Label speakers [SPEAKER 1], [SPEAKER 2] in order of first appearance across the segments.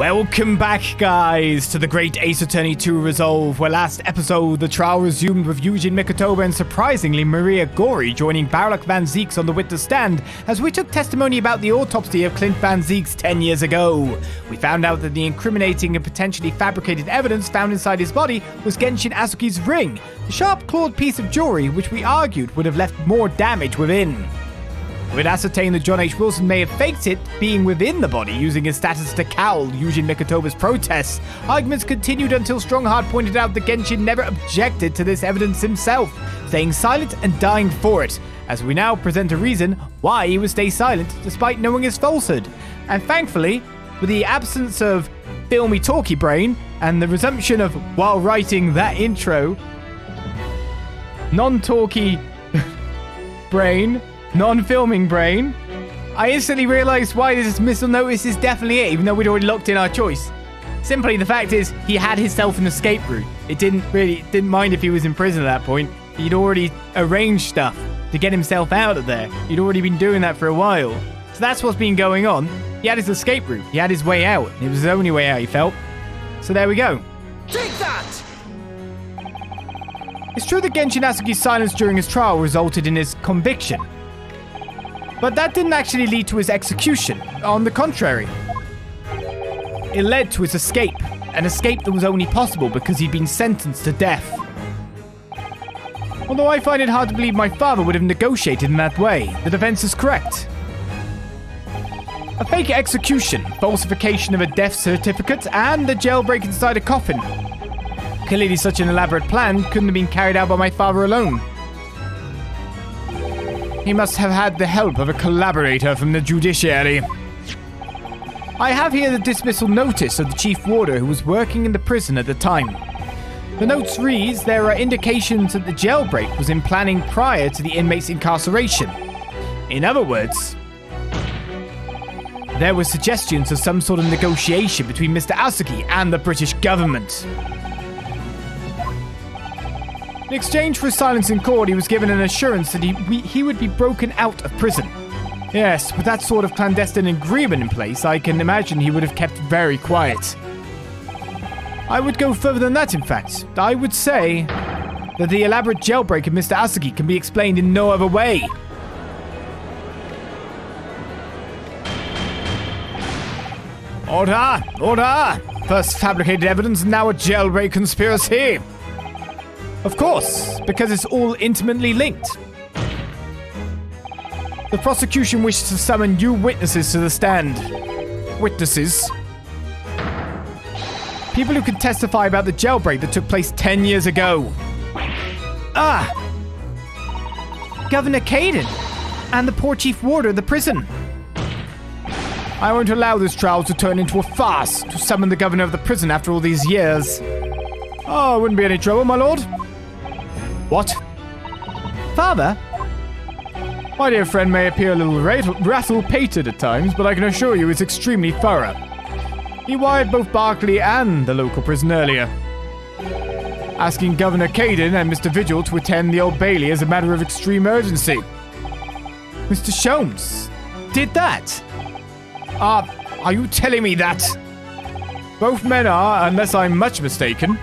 [SPEAKER 1] Welcome back, guys, to the Great Ace Attorney 2 Resolve, where last episode the trial resumed with Eugene Mikotoba and surprisingly Maria Gori joining Baruch Van Zeeks on the witness stand as we took testimony about the autopsy of Clint Van Zeeks 10 years ago. We found out that the incriminating and potentially fabricated evidence found inside his body was Genshin Asuki's ring, the sharp-clawed piece of jewelry which we argued would have left more damage within. We'd ascertained that John H. Wilson may have faked it being within the body, using his status to cowl Eugene Mikotoba's protests. Arguments continued until Strongheart pointed out that Genshin never objected to this evidence himself, staying silent and dying for it, as we now present a reason why he would stay silent despite knowing his falsehood. And thankfully, with the absence of filmy talky brain and the resumption of, while writing that intro, non-talky brain, non-filming brain, I instantly realised why this dismissal notice is definitely it, even though we'd already locked in our choice. Simply, the fact is, he had himself an escape route. It didn't mind if he was in prison at that point. He'd already arranged stuff to get himself out of there. He'd already been doing that for a while. So that's what's been going on. He had his escape route. He had his way out. It was his only way out, he felt. So there we go.
[SPEAKER 2] Take that!
[SPEAKER 1] It's true that Genshin Asuki's silence during his trial resulted in his conviction. But that didn't actually lead to his execution. On the contrary, it led to his escape, an escape that was only possible because he'd been sentenced to death. Although I find it hard to believe my father would have negotiated in that way, the defense is correct. A fake execution, falsification of a death certificate, and a jailbreak inside a coffin. Clearly such an elaborate plan couldn't have been carried out by my father alone. He must have had the help of a collaborator from the judiciary. I have here the dismissal notice of the chief warder who was working in the prison at the time. The notes reads there are indications that the jailbreak was in planning prior to the inmate's incarceration. In other words, there were suggestions of some sort of negotiation between Mr. Asaki and the British government. In exchange for his silence in court, he was given an assurance that he would be broken out of prison. Yes, with that sort of clandestine agreement in place, I can imagine he would have kept very quiet. I would go further than that, in fact. I would say that the elaborate jailbreak of Mr. Asaki can be explained in no other way. Order! Order! First fabricated evidence, now a jailbreak conspiracy. Of course, because it's all intimately linked. The prosecution wishes to summon new witnesses to the stand. Witnesses? People who can testify about the jailbreak that took place 10 years ago. Governor Caidin and the poor chief warder of the prison. I won't allow this trial to turn into a farce to summon the governor of the prison after all these years. Oh, wouldn't be any trouble, my lord. What? Father? My dear friend may appear a little rattle-pated at times, but I can assure you it's extremely thorough. He wired both Barclay and the local prison earlier, asking Governor Caidin and Mr. Vigil to attend the Old Bailey as a matter of extreme urgency. Mr. Sholmes did that? Are you telling me that? Both men are, unless I'm much mistaken,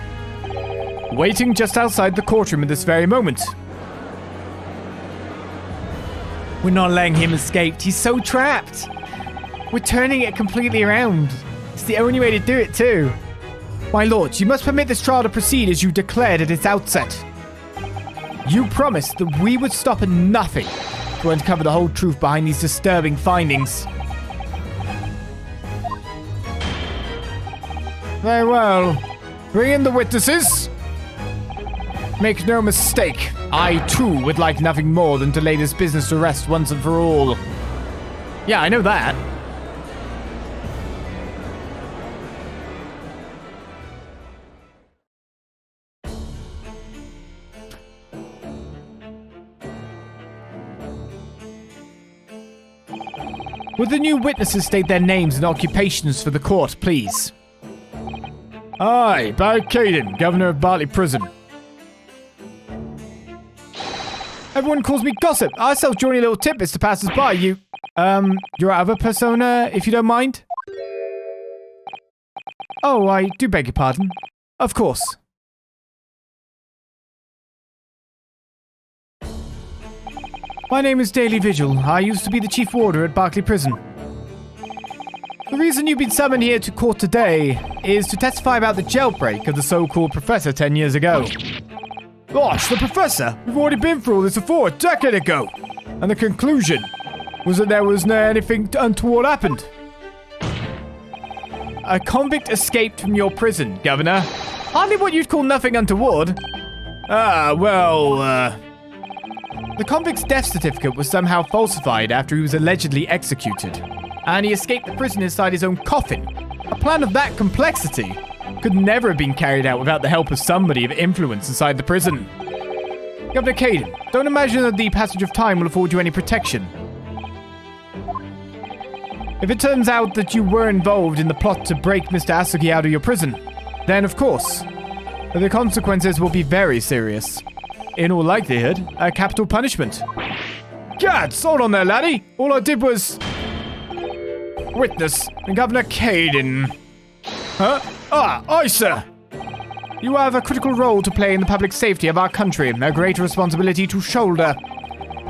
[SPEAKER 1] waiting just outside the courtroom at this very moment. We're not letting him escape. He's so trapped. We're turning it completely around. It's the only way to do it, too. My lord, you must permit this trial to proceed as you declared at its outset. You promised that we would stop at nothing to uncover the whole truth behind these disturbing findings. Very well. Bring in the witnesses. Make no mistake, I too would like nothing more than to lay this business to rest once and for all. Yeah, I know that. Would the new witnesses state their names and occupations for the court, please? I, Barry Caidin, Governor of Barclay Prison. Everyone calls me Gossip. I sell Johnny little tidbits to passers-by. Your other persona, if you don't mind? Oh, I do beg your pardon. Of course. My name is Daley Vigil. I used to be the chief warder at Barclay Prison. The reason you've been summoned here to court today is to testify about the jailbreak of the so-called professor 10 years ago. Gosh, the professor? We've already been through all this before a decade ago. And the conclusion was that there was anything untoward happened. A convict escaped from your prison, Governor. Hardly what you'd call nothing untoward. The convict's death certificate was somehow falsified after he was allegedly executed. And he escaped the prison inside his own coffin. A plan of that complexity could never have been carried out without the help of somebody of influence inside the prison. Governor Caidin, don't imagine that the passage of time will afford you any protection. If it turns out that you were involved in the plot to break Mr. Asaki out of your prison, then of course, the consequences will be very serious. In all likelihood, a capital punishment. Gads, hold on there, laddie. All I did was witness Governor Caidin. Huh? Aye, sir. You have a critical role to play in the public safety of our country, a great responsibility to shoulder.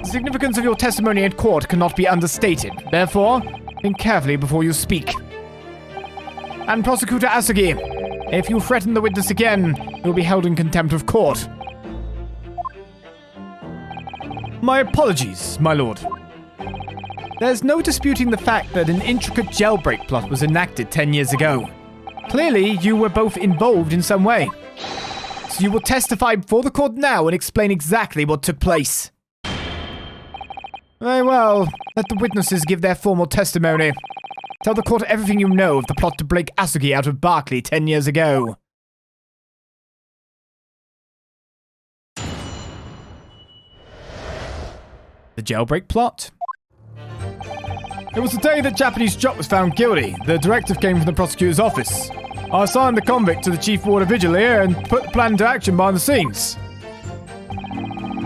[SPEAKER 1] The significance of your testimony in court cannot be understated. Therefore, think carefully before you speak. And Prosecutor Asaki, if you threaten the witness again, you'll be held in contempt of court. My apologies, my lord. There's no disputing the fact that an intricate jailbreak plot was enacted 10 years ago. Clearly, you were both involved in some way. So you will testify before the court now and explain exactly what took place. Very well. Let the witnesses give their formal testimony. Tell the court everything you know of the plot to break Asaki out of Barclay 10 years ago. The jailbreak plot? It was the day that Japanese Jock was found guilty. The directive came from the prosecutor's office. I assigned the convict to the chief warder vigil here and put the plan into action behind the scenes.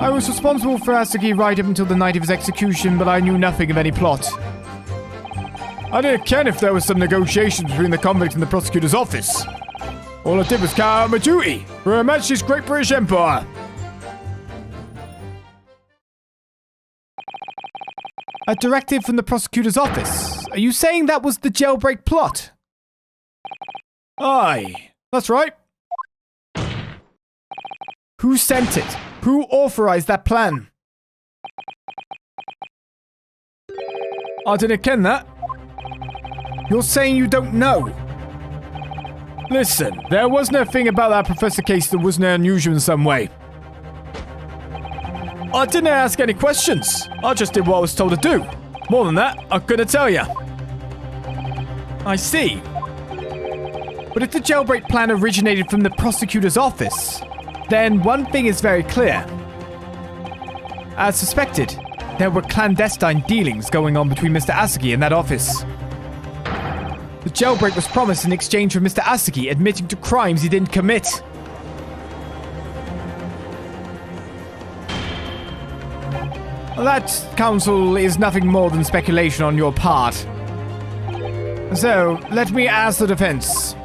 [SPEAKER 1] I was responsible for Asaki right up until the night of his execution, but I knew nothing of any plot. I didn't care if there was some negotiations between the convict and the prosecutor's office. All I did was carry out my duty for Her Majesty's Great British Empire. A directive from the prosecutor's office? Are you saying that was the jailbreak plot? Aye, that's right. Who sent it? Who authorized that plan? I didn't ken that. You're saying you don't know? Listen, there wasn't a thing about that professor case that wasn't unusual in some way. I didn't ask any questions. I just did what I was told to do. More than that, I couldn't tell you. I see. But if the jailbreak plan originated from the prosecutor's office, then one thing is very clear. As suspected, there were clandestine dealings going on between Mr. Asaki and that office. The jailbreak was promised in exchange for Mr. Asaki admitting to crimes he didn't commit. That, counsel, is nothing more than speculation on your part. So, let me ask the defense.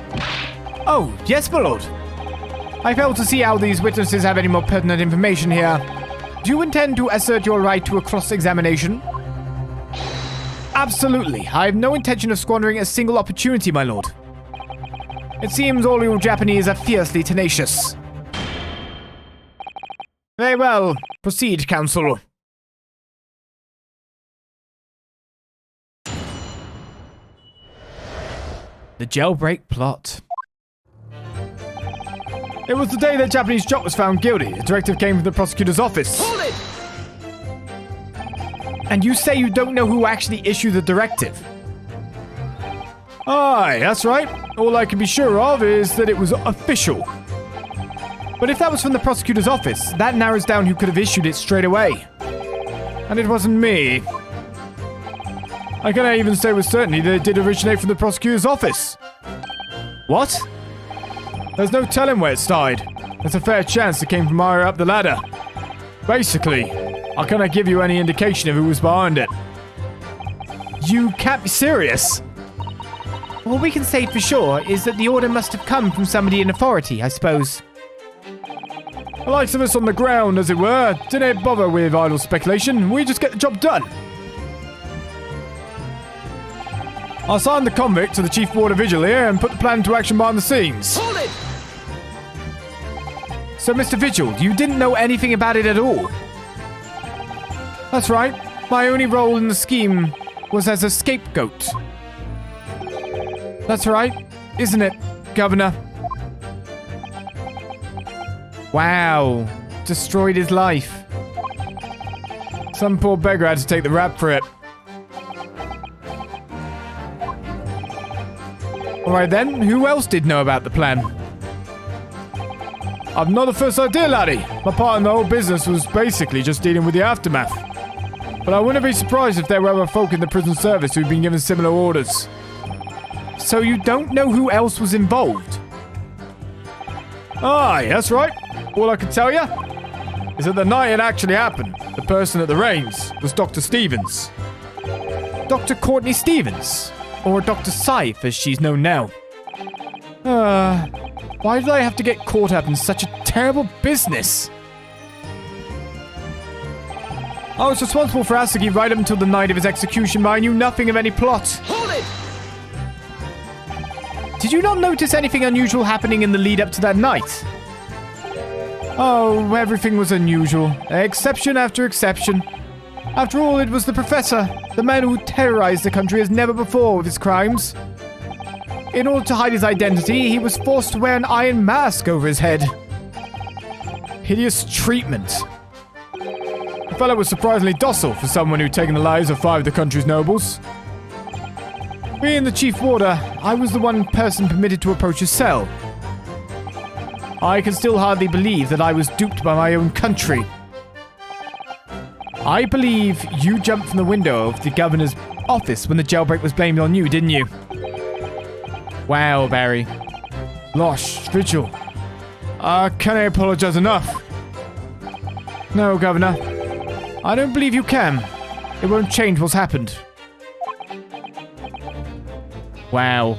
[SPEAKER 1] Oh, yes, my lord. I fail to see how these witnesses have any more pertinent information here. Do you intend to assert your right to a cross-examination? Absolutely. I have no intention of squandering a single opportunity, my lord. It seems all you Japanese are fiercely tenacious. Very well. Proceed, counsel. The jailbreak plot. It was the day that Japanese Jock was found guilty. A directive came from the prosecutor's office. Hold it! And you say you don't know who actually issued the directive? Aye, that's right. All I can be sure of is that it was official. But if that was from the prosecutor's office, that narrows down who could have issued it straight away. And it wasn't me. I cannot even say with certainty that it did originate from the prosecutor's office. What? There's no telling where it started. There's a fair chance it came from higher up the ladder. Basically, I cannot give you any indication of who was behind it. You can't be serious. All we can say for sure is that the order must have come from somebody in authority, I suppose.
[SPEAKER 2] The likes of us on the ground, as it were, didn't bother with idle speculation. We just get the job done. I assigned the convict to the Chief Warder Vigil here and put the plan into action behind the scenes.
[SPEAKER 3] Hold it!
[SPEAKER 1] So, Mr. Vigil, you didn't know anything about it at all? That's right. My only role in the scheme was as a scapegoat. That's right, isn't it, Governor? Wow. Destroyed his life.
[SPEAKER 2] Some poor beggar had to take the rap for it.
[SPEAKER 1] Alright then, who else did know about the plan?
[SPEAKER 2] I've not the first idea, laddie. My part in the whole business was basically just dealing with the aftermath. But I wouldn't be surprised if there were other folk in the prison service who'd been given similar orders.
[SPEAKER 1] So you don't know who else was involved?
[SPEAKER 2] Aye, that's right. All I can tell you is that the night it actually happened, the person at the reins was Dr. Stevens.
[SPEAKER 1] Dr. Courtney Stevens? Or Dr. Scythe, as she's known now. Why did I have to get caught up in such a terrible business?
[SPEAKER 2] I was responsible for Asaki right up until the night of his execution, but I knew nothing of any plot.
[SPEAKER 3] Hold it!
[SPEAKER 1] Did you not notice anything unusual happening in the lead up to that night?
[SPEAKER 2] Oh, everything was unusual. Exception after exception. After all, it was the professor, the man who terrorized the country as never before with his crimes. In order to hide his identity, he was forced to wear an iron mask over his head. Hideous treatment. The fellow was surprisingly docile for someone who'd taken the lives of 5 of the country's nobles. Being the chief warder, I was the one person permitted to approach his cell. I can still hardly believe that I was duped by my own country. I believe you jumped from the window of the governor's office when the jailbreak was blamed on you, didn't you? Wow, Barry. Losh, Vigil. Can I apologize enough? No, Governor. I don't believe you can. It won't change what's happened.
[SPEAKER 1] Wow.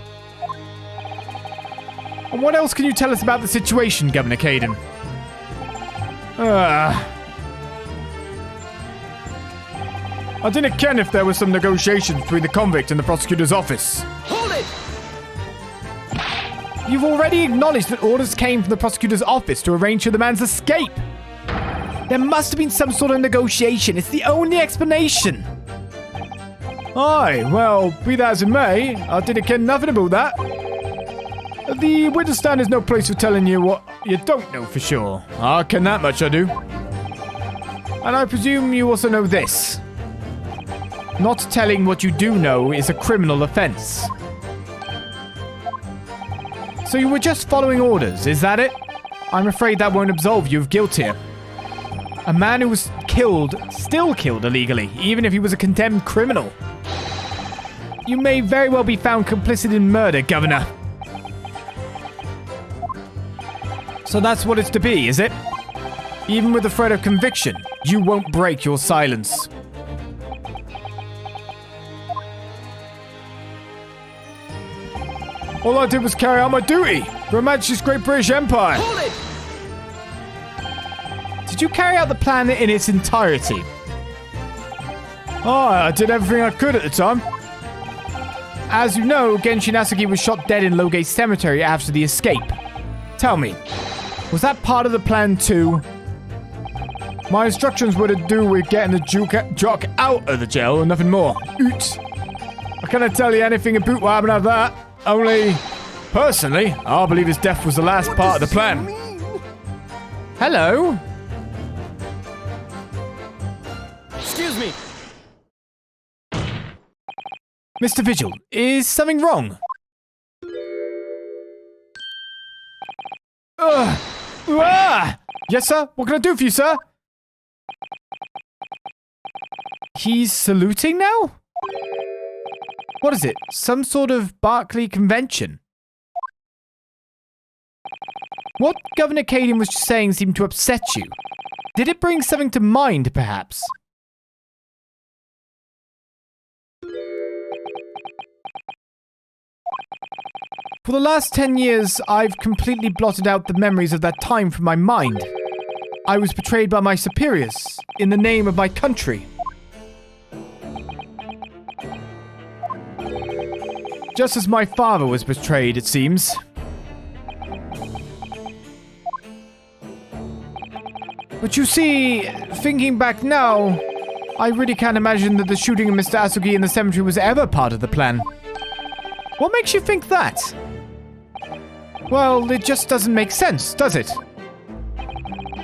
[SPEAKER 2] And what else can you tell us about the situation, Governor Caidin? I didn't ken if there was some negotiation between the convict and the prosecutor's office.
[SPEAKER 3] Hold it!
[SPEAKER 1] You've already acknowledged that orders came from the prosecutor's office to arrange for the man's escape. There must have been some sort of negotiation. It's the only explanation.
[SPEAKER 2] Aye, well, be that as it may, I didn't ken nothing about that. The witness stand is no place for telling you what you don't know for sure. I ken that much, I do.
[SPEAKER 1] And I presume you also know this. Not telling what you do know is a criminal offense. So you were just following orders, is that it? I'm afraid that won't absolve you of guilt here. A man who was killed, still killed illegally, even if he was a condemned criminal. You may very well be found complicit in murder, Governor. So that's what it's to be, is it? Even with the threat of conviction, you won't break your silence.
[SPEAKER 2] All I did was carry out my duty for Her Majesty's Great British Empire.
[SPEAKER 3] Hold it!
[SPEAKER 1] Did you carry out the plan in its entirety?
[SPEAKER 2] I did everything I could at the time.
[SPEAKER 1] As you know, Genshin Asaki was shot dead in Logate Cemetery after the escape. Tell me, was that part of the plan too?
[SPEAKER 2] My instructions were to do with getting the jock out of the jail and nothing more. Oot. I cannot tell you anything about what happened after that. Only, personally, I believe his death was the last part of the plan.
[SPEAKER 1] Hello?
[SPEAKER 3] Excuse me.
[SPEAKER 1] Mr. Vigil, is something wrong?
[SPEAKER 2] Yes, sir? What can I do for you, sir?
[SPEAKER 1] He's saluting now? What is it? Some sort of Barclay convention? What Governor Caidin was just saying seemed to upset you. Did it bring something to mind, perhaps?
[SPEAKER 2] For the last 10 years, I've completely blotted out the memories of that time from my mind. I was betrayed by my superiors in the name of my country. Just as my father was betrayed, it seems. But you see, thinking back now, I really can't imagine that the shooting of Mr. Asaki in the cemetery was ever part of the plan. What makes you think that? Well, it just doesn't make sense, does it?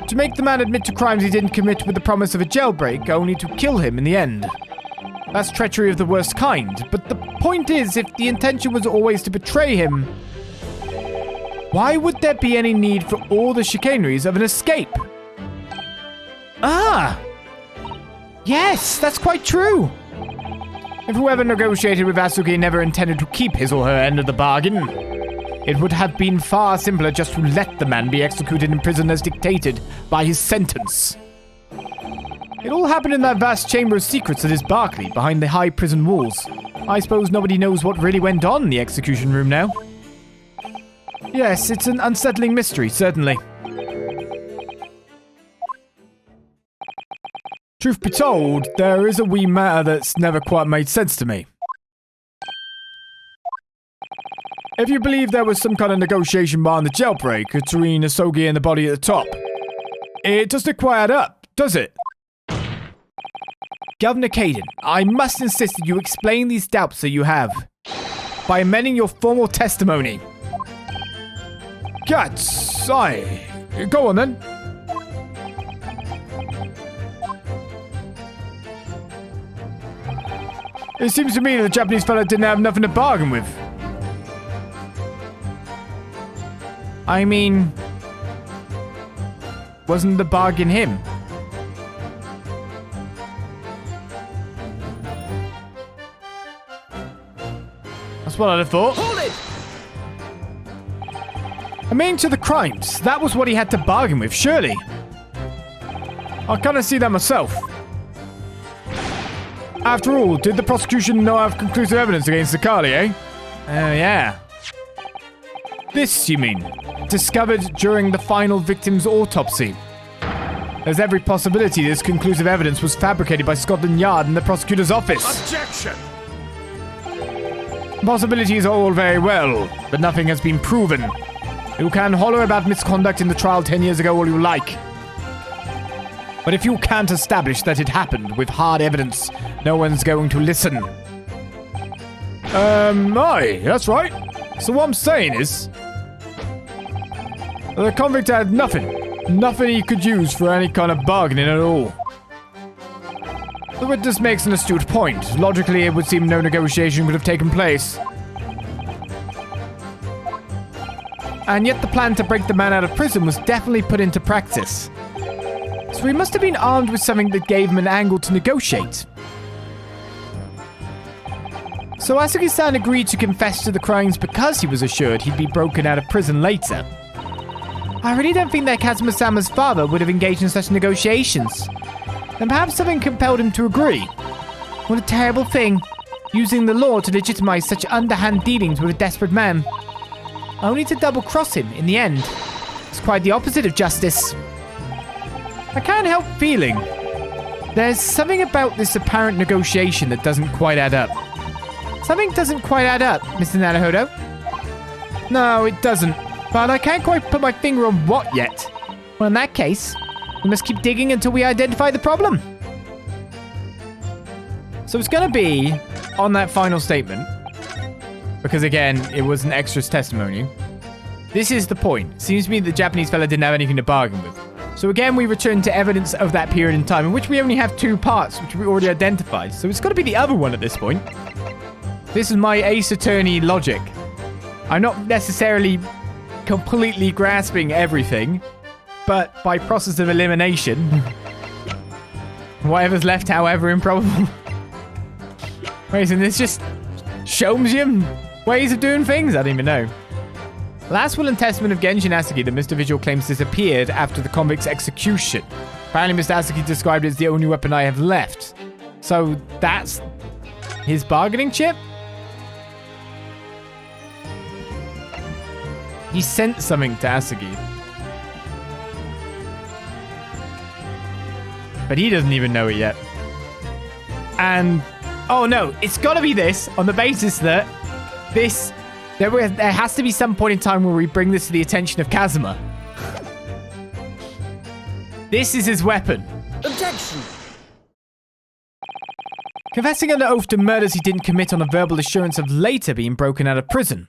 [SPEAKER 2] To make the man admit to crimes he didn't commit with the promise of a jailbreak, only to kill him in the end. That's treachery of the worst kind, but the point is, if the intention was always to betray him, why would there be any need for all the chicaneries of an escape? Ah! Yes, that's quite true! If whoever negotiated with Asaki never intended to keep his or her end of the bargain, it would have been far simpler just to let the man be executed in prison as dictated by his sentence. It all happened in that vast chamber of secrets that is Barclay, behind the high prison walls. I suppose nobody knows what really went on in the execution room now. Yes, it's an unsettling mystery, certainly. Truth be told, there is a wee matter that's never quite made sense to me. If you believe there was some kind of negotiation behind the jailbreak between Asaki and the body at the top, it doesn't quite add up, does it? Governor Caidin, I must insist that you explain these doubts that you have by amending your formal testimony. Cats, aye. Go on then. It seems to me that the Japanese fella didn't have nothing to bargain with. I mean, wasn't the bargain him? That's what I'd have thought.
[SPEAKER 3] Hold it!
[SPEAKER 2] I mean, to the crimes. That was what he had to bargain with, surely. I kind of see that myself. After all, did the prosecution not have conclusive evidence against Sakali, eh? Oh, yeah. This, you mean? Discovered during the final victim's autopsy. There's every possibility this conclusive evidence was fabricated by Scotland Yard and the prosecutor's office.
[SPEAKER 3] Objection!
[SPEAKER 2] Possibilities are all very well, but nothing has been proven. You can holler about misconduct in the trial 10 years ago all you like. But if you can't establish that it happened with hard evidence, no one's going to listen. Aye, that's right. So what I'm saying is, the convict had nothing he could use for any kind of bargaining at all. The witness makes an astute point. Logically, it would seem no negotiation could have taken place. And yet the plan to break the man out of prison was definitely put into practice. So he must have been armed with something that gave him an angle to negotiate. So Asaki-san agreed to confess to the crimes because he was assured he'd be broken out of prison later. I really don't think that Kazuma-sama's father would have engaged in such negotiations. Then perhaps something compelled him to agree. What a terrible thing, using the law to legitimize such underhand dealings with a desperate man. Only to double-cross him in the end. It's quite the opposite of justice. I can't help feeling there's something about this apparent negotiation that doesn't quite add up. Something doesn't quite add up, Mr. Naruhodo. No, it doesn't. But I can't quite put my finger on what yet. Well, in that case, we must keep digging until we identify the problem. So it's going to be on that final statement. Because again, it was an extra's testimony. This is the point. Seems to me the Japanese fella didn't have anything to bargain with. So again, we return to evidence of that period in time, in which we only have two parts, which we already identified. So it's got to be the other one at this point. This is my Ace Attorney logic. I'm not necessarily completely grasping everything, but by process of elimination, whatever's left, however improbable. Wait, isn't this just shows you ways of doing things? I don't even know. Last will and testament of Genshin Asaki that Mr. Vigil claims disappeared after the convict's execution. Apparently Mr. Asaki described it as the only weapon I have left. So that's his bargaining chip? He sent something to Asaki. But he doesn't even know it yet. And, oh no, it's gotta be this, on the basis that there has to be some point in time where we bring this to the attention of Kazuma. This is his weapon.
[SPEAKER 3] Objection!
[SPEAKER 2] Confessing under oath to murders he didn't commit on a verbal assurance of later being broken out of prison.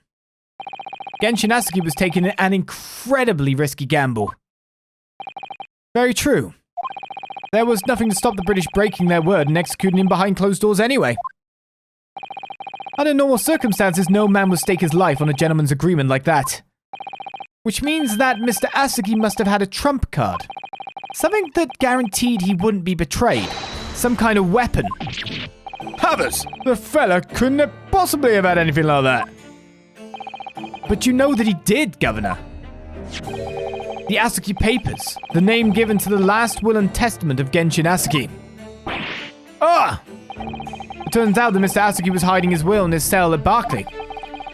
[SPEAKER 2] Genshin Asaki was taking an incredibly risky gamble. Very true. There was nothing to stop the British breaking their word and executing him behind closed doors anyway. Under normal circumstances, no man would stake his life on a gentleman's agreement like that. Which means that Mr. Asaki must have had a trump card. Something that guaranteed he wouldn't be betrayed. Some kind of weapon. Havers! The fella couldn't have possibly have had anything like that. But you know that he did, Governor. The Asaki Papers, the name given to the last will and testament of Genshin Asaki. Ah! It turns out that Mr. Asaki was hiding his will in his cell at Barclay.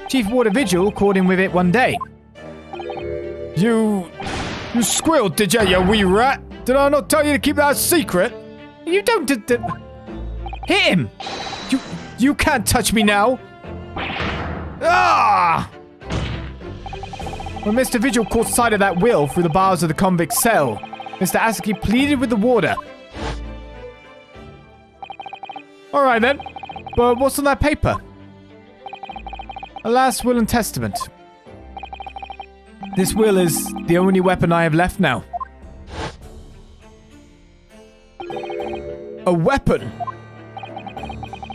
[SPEAKER 2] Chief Warder Vigil caught him with it one day. You squealed, did ya, you wee rat? Did I not tell you to keep that a secret? You don't hit him! You can't touch me now! Ah! When Mr. Vigil caught sight of that will through the bars of the convict cell, Mr. Asaki pleaded with the warder. Alright then, but what's on that paper? A last will and testament. This will is the only weapon I have left now. A weapon?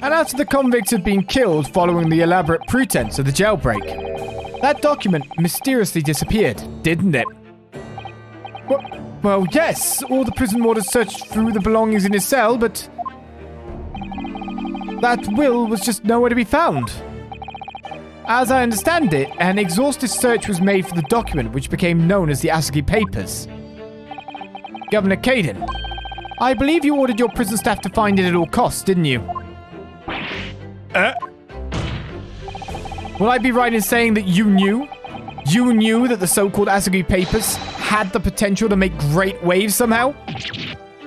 [SPEAKER 2] And after the convicts had been killed following the elaborate pretense of the jailbreak, that document mysteriously disappeared, didn't it? Well, yes, all the prison warders searched through the belongings in his cell, but that will was just nowhere to be found. As I understand it, an exhaustive search was made for the document which became known as the Asaki Papers. Governor Caidin, I believe you ordered your prison staff to find it at all costs, didn't you? Will I be right in saying that you knew that the so-called Asaki Papers had the potential to make great waves somehow?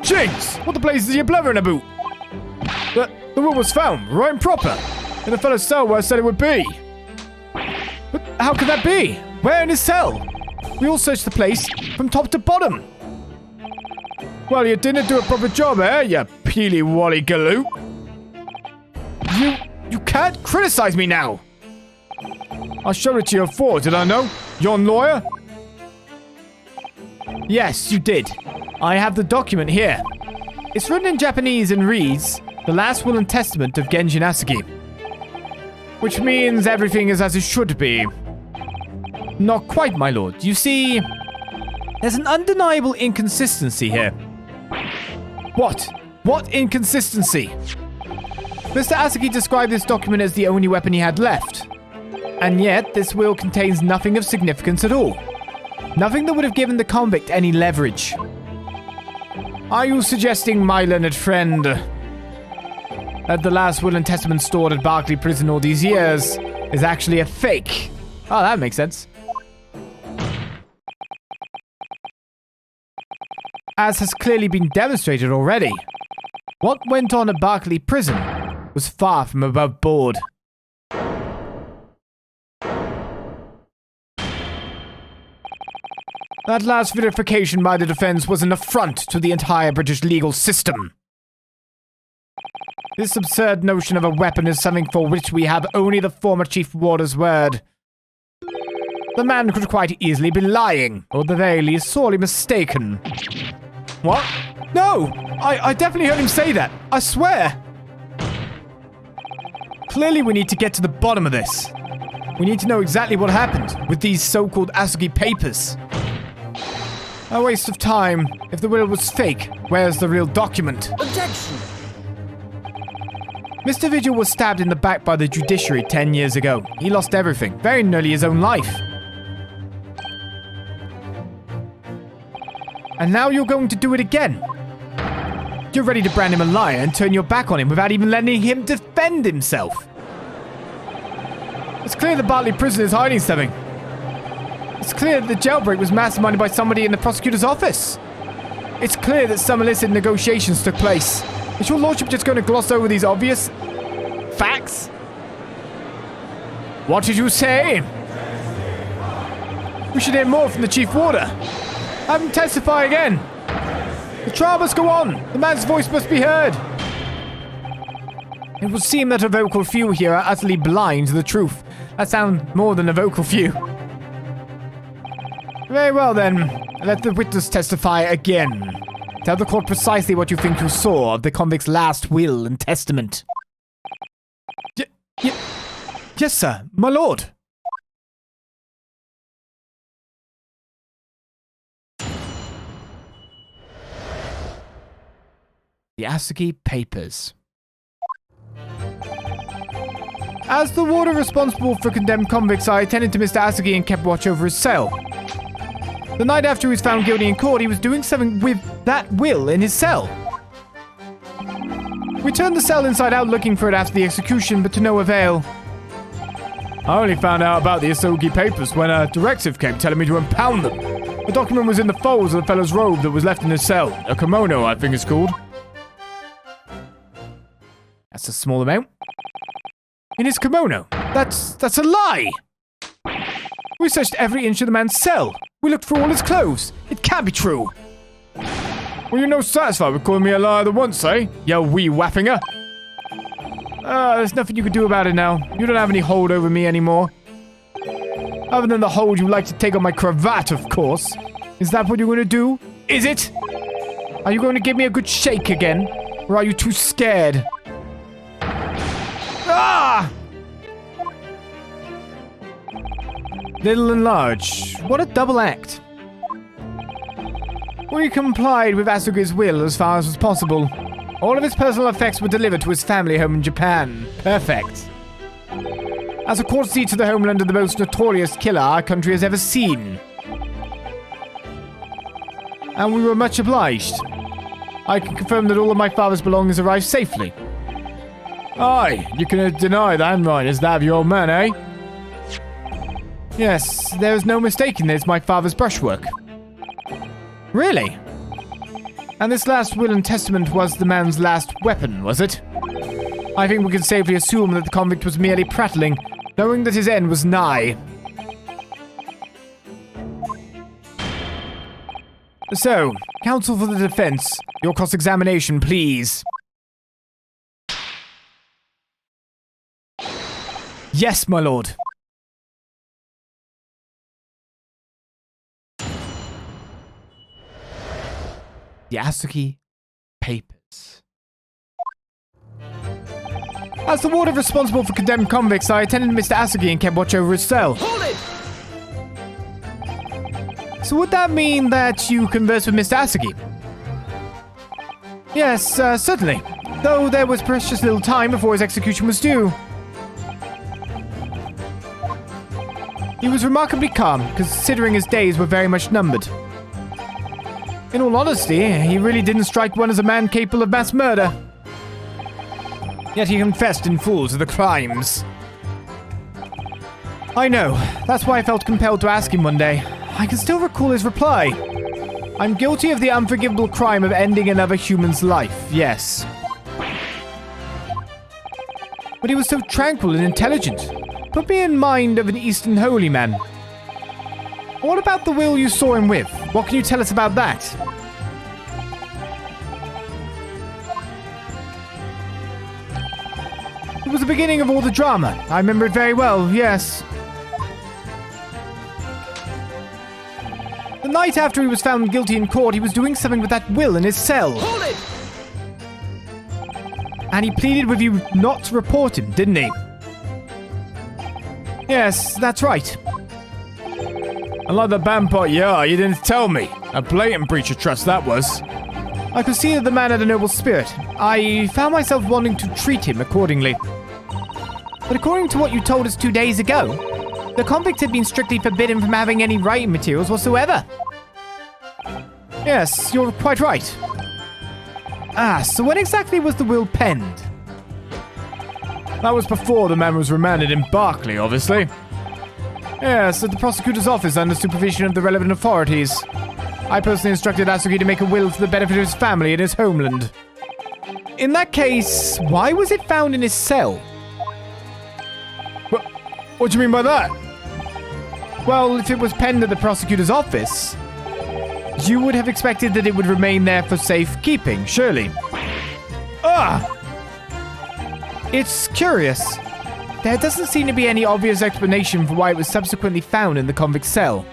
[SPEAKER 2] Jinx! What the blazes are you blathering about? The will was found, right and proper, in the fellow's cell where I said it would be. But how could that be? Where in his cell? We all searched the place from top to bottom. Well, you didn't do a proper job, eh, you peely-wally galoot? You can't criticize me now! I showed it to you before, did I know? Your lawyer? Yes, you did. I have the document here. It's written in Japanese and reads, The Last Will and Testament of Genshin Asaki. Which means everything is as it should be. Not quite, my lord. You see, there's an undeniable inconsistency here. What? What inconsistency? Mr. Asaki described this document as the only weapon he had left. And yet, this will contains nothing of significance at all. Nothing that would have given the convict any leverage. Are you suggesting, my learned friend, that the last will and testament stored at Barclay prison all these years is actually a fake? Oh, that makes sense. As has clearly been demonstrated already, what went on at Barclay prison was far from above board. That last verification by the defense was an affront to the entire British legal system. This absurd notion of a weapon is something for which we have only the former Chief Warder's word. The man could quite easily be lying, or at the very least sorely mistaken. What? No! I definitely heard him say that. I swear! Clearly we need to get to the bottom of this. We need to know exactly what happened with these so-called Asaki Papers. A waste of time. If the will was fake, where's the real document?
[SPEAKER 3] Objection!
[SPEAKER 2] Mr. Vigil was stabbed in the back by the judiciary 10 years ago. He lost everything, very nearly his own life. And now you're going to do it again. You're ready to brand him a liar and turn your back on him without even letting him defend himself. It's clear the Barclay prison is hiding something. It's clear that the jailbreak was masterminded by somebody in the prosecutor's office. It's clear that some illicit negotiations took place. Is your lordship just going to gloss over these obvious facts? What did you say? We should hear more from the chief warder. Have him testify again. The trial must go on. The man's voice must be heard. It would seem that a vocal few here are utterly blind to the truth. That sounds more than a vocal few. Very well then. Let the witness testify again. Tell the court precisely what you think you saw of the convict's last will and testament. Yes, sir. My lord. The Asaki Papers. As the warder responsible for condemned convicts, I attended to Mr. Asaki and kept watch over his cell. The night after he was found guilty in court, he was doing something with that will in his cell. We turned the cell inside out looking for it after the execution, but to no avail. I only found out about the Asaki Papers when a directive came telling me to impound them. The document was in the folds of the fellow's robe that was left in his cell. A kimono, I think it's called. That's a small amount. In his kimono. That's a lie! We searched every inch of the man's cell. We looked through all his clothes. It can't be true. Well, you're no satisfied with calling me a liar the once, eh? You wee waffinger. There's nothing you can do about it now. You don't have any hold over me anymore. Other than the hold you like to take on my cravat, of course. Is that what you're going to do? Is it? Are you going to give me a good shake again? Or are you too scared? Ah! Little and large. What a double act. We complied with Asugi's will as far as was possible. All of his personal effects were delivered to his family home in Japan. Perfect. As a courtesy to the homeland of the most notorious killer our country has ever seen. And we were much obliged. I can confirm that all of my father's belongings arrived safely. Aye, you can deny the handwriting is that of your old man, eh? Yes, there is no mistaking that it's my father's brushwork. Really? And this last will and testament was the man's last weapon, was it? I think we can safely assume that the convict was merely prattling, knowing that his end was nigh. So, counsel for the defense, your cross-examination, please. Yes, my lord. The Asaki Papers. As the warder responsible for condemned convicts, I attended Mr. Asaki and kept watch over his cell.
[SPEAKER 3] Hold it!
[SPEAKER 2] So would that mean that you conversed with Mr. Asaki? Yes, certainly. Though there was precious little time before his execution was due. He was remarkably calm, considering his days were very much numbered. In all honesty, he really didn't strike one as a man capable of mass murder. Yet he confessed in full to the crimes. I know. That's why I felt compelled to ask him one day. I can still recall his reply. I'm guilty of the unforgivable crime of ending another human's life, yes. But he was so tranquil and intelligent. Put me in mind of an Eastern holy man. What about the will you saw him with? What can you tell us about that? It was the beginning of all the drama. I remember it very well, yes. The night after he was found guilty in court, he was doing something with that will in his cell.
[SPEAKER 3] Hold it!
[SPEAKER 2] And he pleaded with you not to report him, didn't he? Yes, that's right. Unlike the Bampot, yeah, you didn't tell me. A blatant breach of trust that was. I could see that the man had a noble spirit. I found myself wanting to treat him accordingly. But according to what you told us 2 days ago, the convict had been strictly forbidden from having any writing materials whatsoever. Yes, you're quite right. So when exactly was the will penned? That was before the man was remanded in Barclay, obviously. Yes, at the prosecutor's office under supervision of the relevant authorities. I personally instructed Asaki to make a will for the benefit of his family and his homeland. In that case, why was it found in his cell? What do you mean by that? Well, if it was penned at the prosecutor's office, you would have expected that it would remain there for safekeeping, surely. It's curious. There doesn't seem to be any obvious explanation for why it was subsequently found in the convict cell.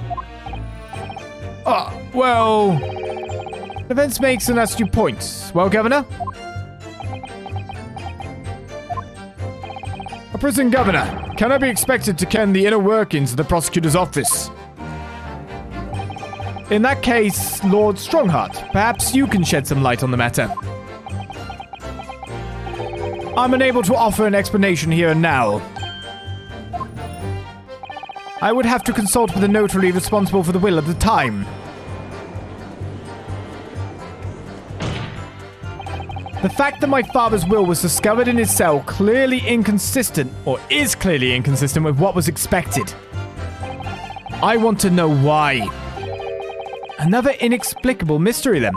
[SPEAKER 2] Well... Events makes an astute point. Well, Governor? A prison governor cannot be expected to ken the inner workings of the prosecutor's office. In that case, Lord Strongheart, perhaps you can shed some light on the matter. I'm unable to offer an explanation here and now. I would have to consult with the notary responsible for the will at the time. The fact that my father's will was discovered in his cell is clearly inconsistent with what was expected. I want to know why. Another inexplicable mystery then.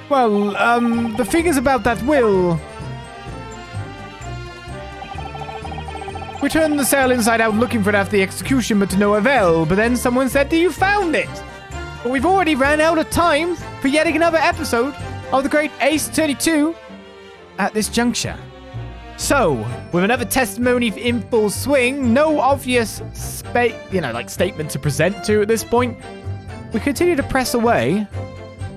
[SPEAKER 2] Well, the figures about that will... We turned the cell inside out looking for it after the execution, but to no avail. But then someone said that you found it. But we've already ran out of time for yet another episode of the Great Ace Attorney 2 at this juncture. So, with another testimony in full swing, no obvious statement to present to at this point, we continue to press away.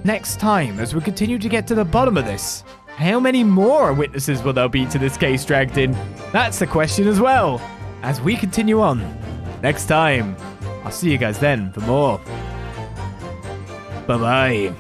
[SPEAKER 2] Next time, as we continue to get to the bottom of this, how many more witnesses will there be to this case dragged in? That's the question as well, as we continue on. Next time, I'll see you guys then for more. Bye-bye.